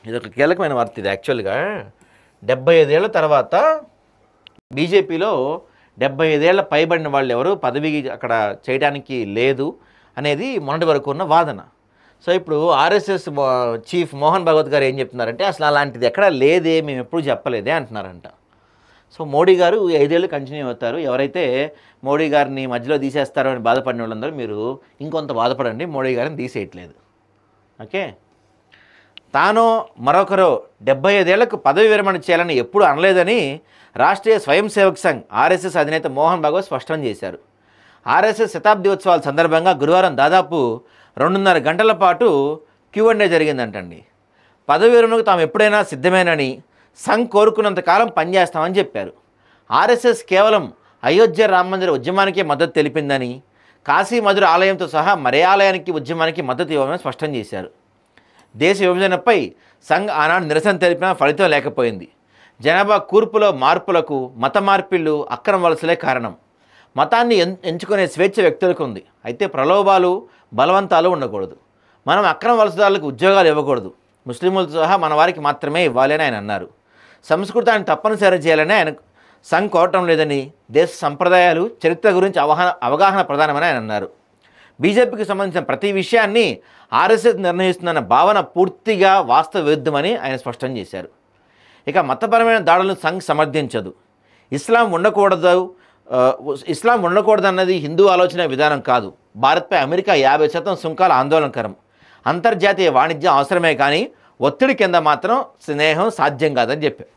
ఇది ఒక కీలకమైన వార్త. ఇది యాక్చువల్గా 75 ఏళ్ల తర్వాత బీజేపీలో 75 ఏళ్ల పైబడిన వాళ్ళు ఎవరు పదవి అక్కడ చేయడానికి లేదు అనేది మొన్నటి వరకు ఉన్న వాదన. సో ఇప్పుడు ఆర్ఎస్ఎస్ చీఫ్ మోహన్ భగవత్ గారు ఏం చెప్తున్నారంటే అసలు అలాంటిది ఎక్కడా లేదే, మేము ఎప్పుడు చెప్పలేదే అంటున్నారంట. సో మోడీ గారు 5 ఏళ్ళు కంటిన్యూ అవుతారు. ఎవరైతే మోడీ గారిని మధ్యలో తీసేస్తారో అని బాధపడిన వాళ్ళందరూ మీరు ఇంకొంత బాధపడండి, మోడీ గారిని తీసేయట్లేదు. ఓకే, తాను మరొకరు 75 ఏళ్లకు పదవి విరమణ చేయాలని ఎప్పుడు అనలేదని రాష్ట్రీయ స్వయం సేవక్ సంఘ్ ఆర్ఎస్ఎస్ అధినేత మోహన్ భగవత్ స్పష్టం చేశారు. ఆర్ఎస్ఎస్ శతాబ్ది ఉత్సవాల సందర్భంగా గురువారం దాదాపు 2.5 గంటల పాటు Q&A జరిగిందంటండి. పదవి విరమణకు తాము ఎప్పుడైనా సిద్ధమేనని, సంఘ్ కోరుకున్నంతకాలం పనిచేస్తామని చెప్పారు. ఆర్ఎస్ఎస్ కేవలం అయోధ్య రామమందిర ఉద్యమానికే మద్దతు తెలిపిందని, కాశీ మధుర ఆలయంతో సహా మరే ఆలయానికి ఉద్యమానికి మద్దతు ఇవ్వమని స్పష్టం చేశారు. దేశ విభజనపై సంఘ్ ఆనాడు నిరసన తెలిపినా ఫలితం లేకపోయింది. జనాభా కూర్పులో మార్పులకు మత మార్పిళ్లు, అక్రమ వలసలే కారణం. మతాన్ని ఎంచుకునే స్వేచ్ఛ వ్యక్తులకు ఉంది, అయితే ప్రలోభాలు బలవంతాలు ఉండకూడదు. మనం అక్రమ వలసదారులకు ఉద్యోగాలు ఇవ్వకూడదు, ముస్లింలతో సహా మన వారికి మాత్రమే ఇవ్వాలి అని ఆయన అన్నారు. సంస్కృతాన్ని తప్పనిసరి చేయాలని ఆయన సంఘ్ కోరటం లేదని, దేశ సంప్రదాయాలు చరిత్ర గురించి అవగాహన ప్రధానమని ఆయన అన్నారు. బీజేపీకి సంబంధించిన ప్రతి విషయాన్ని ఆర్ఎస్ఎస్ నిర్ణయిస్తుందన్న భావన పూర్తిగా వాస్తవ విరుద్ధమని ఆయన స్పష్టం చేశారు. ఇక మతపరమైన దాడులను సంఘ్ సమర్థించదు. ఇస్లాం ఉండకూడదన్నది హిందూ ఆలోచన విధానం కాదు. భారత్పై అమెరికా 50% సుంకాల ఆందోళనకరం. అంతర్జాతీయ వాణిజ్యం అవసరమే కానీ ఒత్తిడి కింద మాత్రం స్నేహం సాధ్యం కాదని చెప్పారు.